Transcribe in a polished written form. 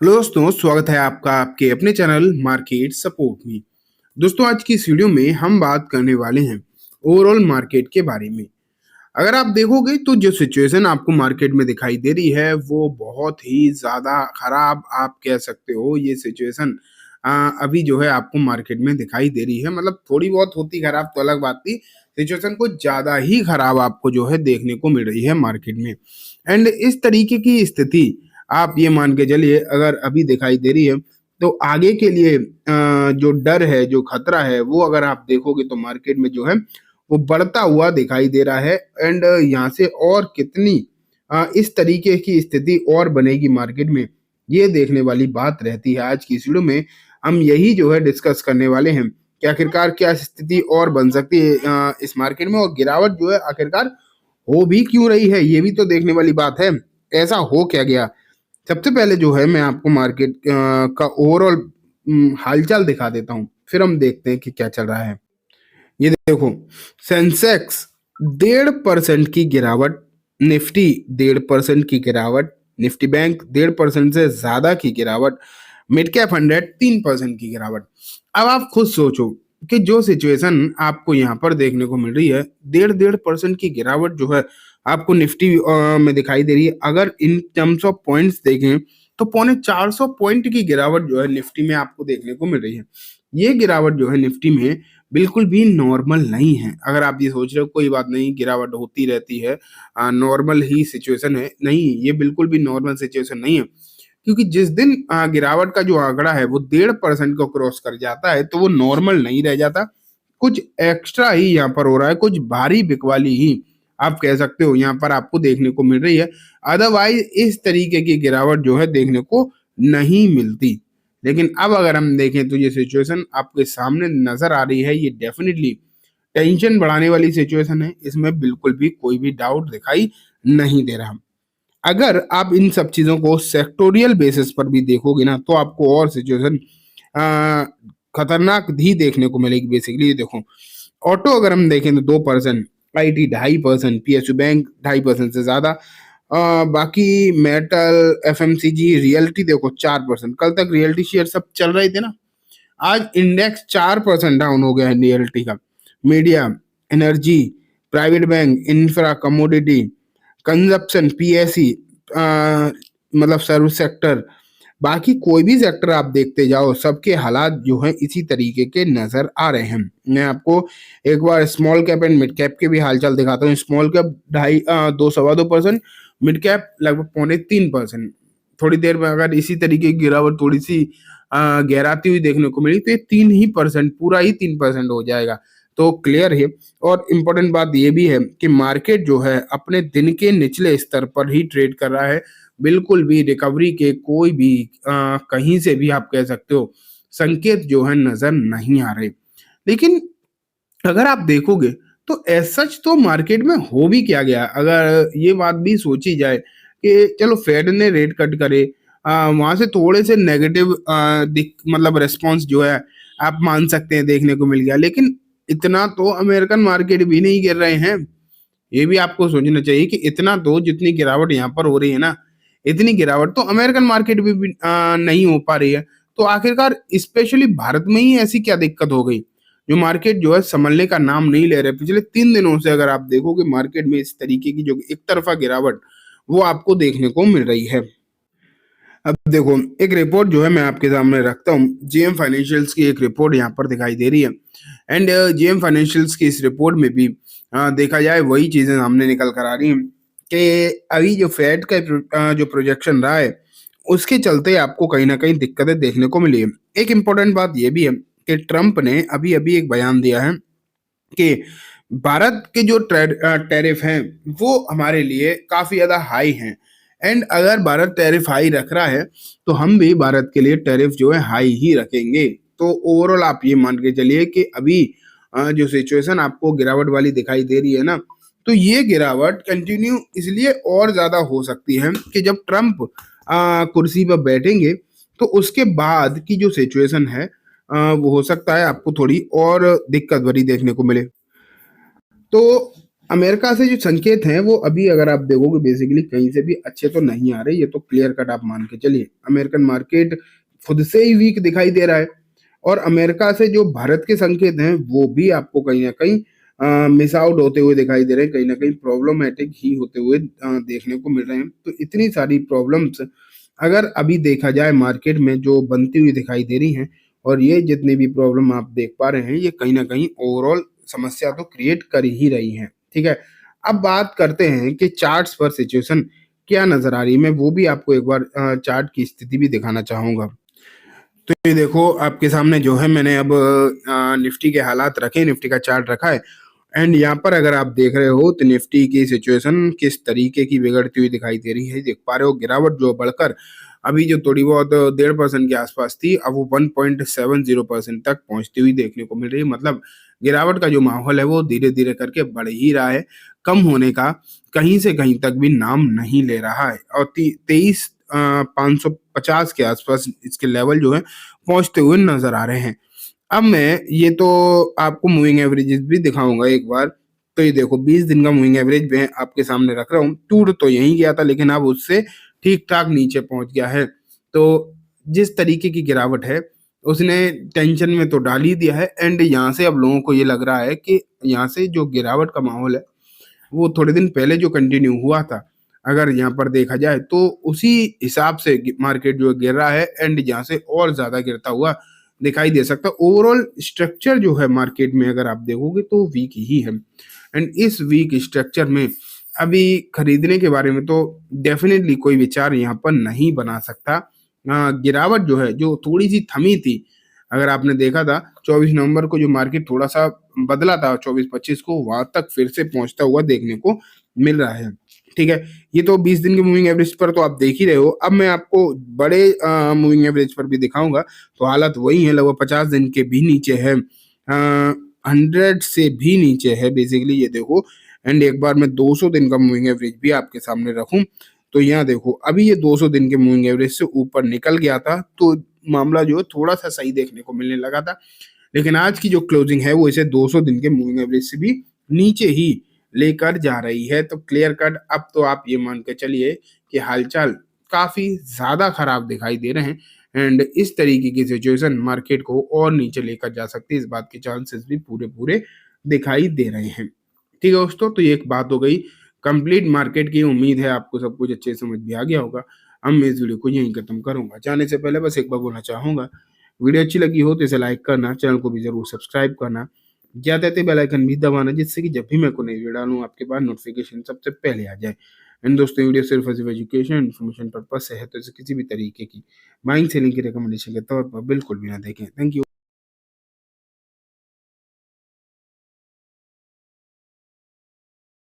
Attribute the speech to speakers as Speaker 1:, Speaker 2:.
Speaker 1: Hello दोस्तों, स्वागत है आपका आपके अपने चैनल मार्केट सपोर्ट में। दोस्तों, आज की इस वीडियो में हम बात करने वाले हैं ओवरऑल मार्केट के बारे में। अगर आप देखोगे तो जो सिचुएशन आपको मार्केट में दिखाई दे रही है वो बहुत ही ज़्यादा खराब आप कह सकते हो। ये सिचुएशन अभी जो है आपको मार्केट में दिखाई दे रही है। मतलब थोड़ी बहुत होती खराब तो अलग बात थी, सिचुएशन को ज़्यादा ही खराब आपको जो है देखने को मिल रही है मार्केट में। एंड इस तरीके की स्थिति आप ये मान के चलिए अगर अभी दिखाई दे रही है तो आगे के लिए जो डर है, जो खतरा है, वो अगर आप देखोगे तो मार्केट में जो है वो बढ़ता हुआ दिखाई दे रहा है। एंड यहाँ से और कितनी इस तरीके की स्थिति और बनेगी मार्केट में, ये देखने वाली बात रहती है। आज की इस वीडियो में हम यही जो है डिस्कस करने वाले हैं कि आखिरकार क्या स्थिति और बन सकती है इस मार्केट में, और गिरावट जो है आखिरकार हो भी क्यों रही है, ये भी तो देखने वाली बात है। ऐसा हो क्या गया? सबसे पहले जो है मैं आपको मार्केट का ओवरऑल हालचाल दिखा देता हूँ, फिर हम देखते हैं कि क्या चल रहा है। ये देखो, सेंसेक्स 1.5% की गिरावट, निफ्टी 1.5% की गिरावट, निफ्टी बैंक 1.5% से ज्यादा की गिरावट, मिड कैप 100 3% की गिरावट। अब आप खुद सोचो कि जो सिचुएशन आपको यहाँ पर देखने को मिल रही है, 1.5% की गिरावट जो है आपको निफ्टी में दिखाई दे रही है। अगर इन टर्म्स ऑफ पॉइंट्स देखें तो 450 पॉइंट की गिरावट जो है निफ्टी में आपको देखने को मिल रही है। ये गिरावट जो है निफ्टी में बिल्कुल भी नॉर्मल नहीं है। अगर आप ये सोच रहे हो कोई बात नहीं, गिरावट होती रहती है, नॉर्मल ही सिचुएशन है, नहीं, ये बिल्कुल भी नॉर्मल सिचुएशन नहीं है। क्योंकि जिस दिन गिरावट का जो आंकड़ा है वो 1.5% को क्रॉस कर जाता है तो वो नॉर्मल नहीं रह जाता, कुछ एक्स्ट्रा ही यहाँ पर हो रहा है, कुछ भारी बिकवाली ही आप कह सकते हो यहाँ पर आपको देखने को मिल रही है। अदरवाइज इस तरीके की गिरावट जो है देखने को नहीं मिलती। लेकिन अब अगर हम देखें तो ये सिचुएशन आपके सामने नजर आ रही है, ये डेफिनेटली टेंशन बढ़ाने वाली सिचुएशन है, इसमें बिल्कुल भी कोई भी डाउट दिखाई नहीं दे रहा। अगर आप इन सब चीजों को सेक्टोरियल बेसिस पर भी देखोगे ना तो आपको और सिचुएशन खतरनाक भी देखने को मिलेगी। बेसिकली ये देखो, ऑटो अगर हम देखें तो 2%, आईटी 2.5%, पीएसयू बैंक 2.5% से ज्यादा, बाकी मेटल, एफएमसीजी, रियल्टी देखो 4%। कल तक रियल्टी शेयर सब चल रहे थे ना, आज इंडेक्स 4% डाउन हो गया है रियल्टी का। Media, energy, private bank, infra, commodity, consumption, PSE, मतलब सर्विस सेक्टर, बाकी कोई भी सेक्टर आप देखते जाओ सबके हालात जो है इसी तरीके के नजर आ रहे हैं। मैं आपको एक बार small cap and mid cap के भी हालचाल दिखाता हूँ। स्मॉल कैप 2.25%, मिड कैप लगभग 2.25%। थोड़ी देर में अगर इसी तरीके की गिरावट थोड़ी सी गहराती हुई देखने को मिली तो ये 3% पूरा ही 3% हो जाएगा। तो क्लियर है। और इम्पोर्टेंट बात ये भी है कि मार्केट जो है अपने दिन के निचले स्तर पर ही ट्रेड कर रहा है। बिल्कुल भी रिकवरी के कोई भी कहीं से भी आप कह सकते हो संकेत जो है नजर नहीं आ रहे। लेकिन अगर आप देखोगे तो एज सच तो मार्केट में हो भी क्या गया, अगर ये बात भी सोची जाए कि चलो फेड ने रेट कट करे, वहां से थोड़े से नेगेटिव मतलब रेस्पॉन्स जो है आप मान सकते हैं देखने को मिल गया। लेकिन इतना तो अमेरिकन मार्केट भी नहीं गिर रहे हैं। ये भी आपको सोचना चाहिए कि इतना तो जितनी गिरावट यहाँ पर हो रही है ना, इतनी गिरावट तो अमेरिकन मार्केट में भी नहीं हो पा रही है। तो आखिरकार स्पेशली भारत में ही ऐसी क्या दिक्कत हो गई जो मार्केट जो है संभलने का नाम नहीं ले रहे? पिछले 3 दिनों से अगर आप देखोगे मार्केट में इस तरीके की जो एक तरफा गिरावट वो आपको देखने को मिल रही है। अब देखो, एक रिपोर्ट जो है मैं आपके सामने रखता हूँ, जेएम फाइनेंशियल्स की एक रिपोर्ट यहाँ पर दिखाई दे रही है। एंड जेएम फाइनेंशियल्स की इस रिपोर्ट में भी देखा जाए वही चीजें सामने निकल कर आ रही हैं कि अभी जो फेड का जो प्रोजेक्शन रहा है उसके चलते आपको कहीं ना कहीं दिक्कतें देखने को मिली है। एक इम्पोर्टेंट बात यह भी है कि ट्रंप ने अभी अभी एक बयान दिया है कि भारत के जो टैरिफ हैं वो हमारे लिए काफी ज्यादा हाई हैं। एंड अगर भारत टैरिफ हाई रख रहा है तो हम भी भारत के लिए टैरिफ जो है हाई ही रखेंगे। तो ओवरऑल आप ये मान के चलिए कि अभी जो सिचुएशन आपको गिरावट वाली दिखाई दे रही है ना, तो ये गिरावट कंटिन्यू इसलिए और ज्यादा हो सकती है कि जब ट्रंप कुर्सी पर बैठेंगे तो उसके बाद की जो सिचुएशन है वो हो सकता है आपको थोड़ी और दिक्कत भरी देखने को मिले। तो अमेरिका से जो संकेत हैं वो अभी अगर आप देखोगे बेसिकली कहीं से भी अच्छे तो नहीं आ रहे, ये तो क्लियर कट आप मान के चलिए। अमेरिकन मार्केट खुद से ही वीक दिखाई दे रहा है, और अमेरिका से जो भारत के संकेत हैं वो भी आपको कहीं ना कहीं मिस आउट होते हुए दिखाई दे रहे हैं, कहीं ना कहीं प्रॉब्लमेटिक ही होते हुए देखने को मिल रहे हैं। तो इतनी सारी प्रॉब्लम्स अगर अभी देखा जाए मार्केट में जो बनती हुई दिखाई दे रही हैं, और ये जितनी भी प्रॉब्लम आप देख पा रहे हैं ये कहीं ना कहीं ओवरऑल समस्या तो क्रिएट कर ही रही हैं। ठीक है, अब बात करते हैं कि चार्ट्स पर सिचुएशन क्या नजर आ रही है। मैं वो भी आपको एक बार चार्ट की स्थिति भी दिखाना चाहूंगा। तो ये देखो आपके सामने जो है मैंने अब निफ्टी के हालात रखे, निफ्टी का चार्ट रखा है। एंड यहाँ पर अगर आप देख रहे हो तो निफ्टी की सिचुएशन किस तरीके की बिगड़ती हुई दिखाई दे रही है। देख पा रहे हो गिरावट जो बढ़कर अभी जो थोड़ी बहुत 1.5% के आसपास थी, अब वो 1.70% तक पहुंचती हुई देखने को मिल रही है। मतलब गिरावट का जो माहौल है वो धीरे धीरे करके बढ़ ही रहा है, कम होने का कहीं से कहीं तक भी नाम नहीं ले रहा है। और 23,550 के आसपास इसके लेवल जो है पहुंचते हुए नजर आ रहे हैं। अब मैं ये तो आपको मूविंग एवरेजेस भी दिखाऊंगा एक बार। तो ये देखो 20 दिन का मूविंग एवरेज मैं आपके सामने रख रहा हूँ। टूट तो यही गया था लेकिन अब उससे ठीक ठाक नीचे पहुंच गया है। तो जिस तरीके की गिरावट है उसने टेंशन में तो डाल ही दिया है। एंड यहाँ से अब लोगों को ये लग रहा है कि यहाँ से जो गिरावट का माहौल है वो थोड़े दिन पहले जो कंटिन्यू हुआ था, अगर यहाँ पर देखा जाए तो उसी हिसाब से मार्केट जो गिर रहा है, एंड यहाँ से और ज्यादा गिरता हुआ दिखाई दे सकता है। ओवरऑल स्ट्रक्चर जो है मार्केट में अगर आप देखोगे तो वीक ही है। एंड इस वीक स्ट्रक्चर में अभी खरीदने के बारे में तो डेफिनेटली कोई विचार यहाँ पर नहीं बना सकता। गिरावट जो है जो थोड़ी सी थमी थी, अगर आपने देखा था 24 नवंबर को जो मार्केट थोड़ा सा बदला था 24-25 को, वहां तक फिर से पहुंचता हुआ देखने को मिल रहा है। ठीक है, ये तो 20 दिन के मूविंग एवरेज पर तो आप देख ही रहे हो। अब मैं आपको बड़े मूविंग एवरेज पर भी दिखाऊंगा, तो हालत वही है, लगभग 50 दिन के भी नीचे है, 100 से भी नीचे है बेसिकली ये देखो। एंड एक बार मैं 200 दिन का मूविंग एवरेज भी आपके सामने रखूं तो यहाँ देखो अभी ये 200 दिन के मूविंग एवरेज से ऊपर निकल गया था, तो मामला जो है थोड़ा सा सही देखने को मिलने लगा था। लेकिन आज की जो क्लोजिंग है वो इसे 200 दिन के मूविंग एवरेज से भी नीचे ही लेकर जा रही है। तो क्लियर कट अब तो आप ये मान के चलिए कि हालचाल काफी ज्यादा खराब दिखाई दे रहे हैं। एंड इस तरीके की सिचुएशन मार्केट को और नीचे लेकर जा सकती है, इस बात के चांसेस भी पूरे पूरे दिखाई दे रहे हैं। ठीक है दोस्तों, तो ये एक बात हो गई कंप्लीट मार्केट की। उम्मीद है आपको सब कुछ अच्छे से समझ भी आ गया होगा। अब मैं इस वीडियो को यहीं खत्म करूंगा। जाने से पहले बस एक बार बोलना चाहूंगा, वीडियो अच्छी लगी हो तो इसे लाइक करना, चैनल को भी जरूर सब्सक्राइब करना, ज्यादा से बेल आइकन भी दबाना, जिससे कि जब भी मैं कोई नई वीडियो डालूं आपके पास नोटिफिकेशन सबसे पहले आ जाए। एंड दोस्तों वीडियो सिर्फ और सिर्फ एजुकेशन इन्फॉर्मेशन पर्पज से है, तो इसे किसी भी तरीके की बाइंग सेलिंग की रिकमेंडेशन के तौर पर बिल्कुल भी ना देखें। Thank you.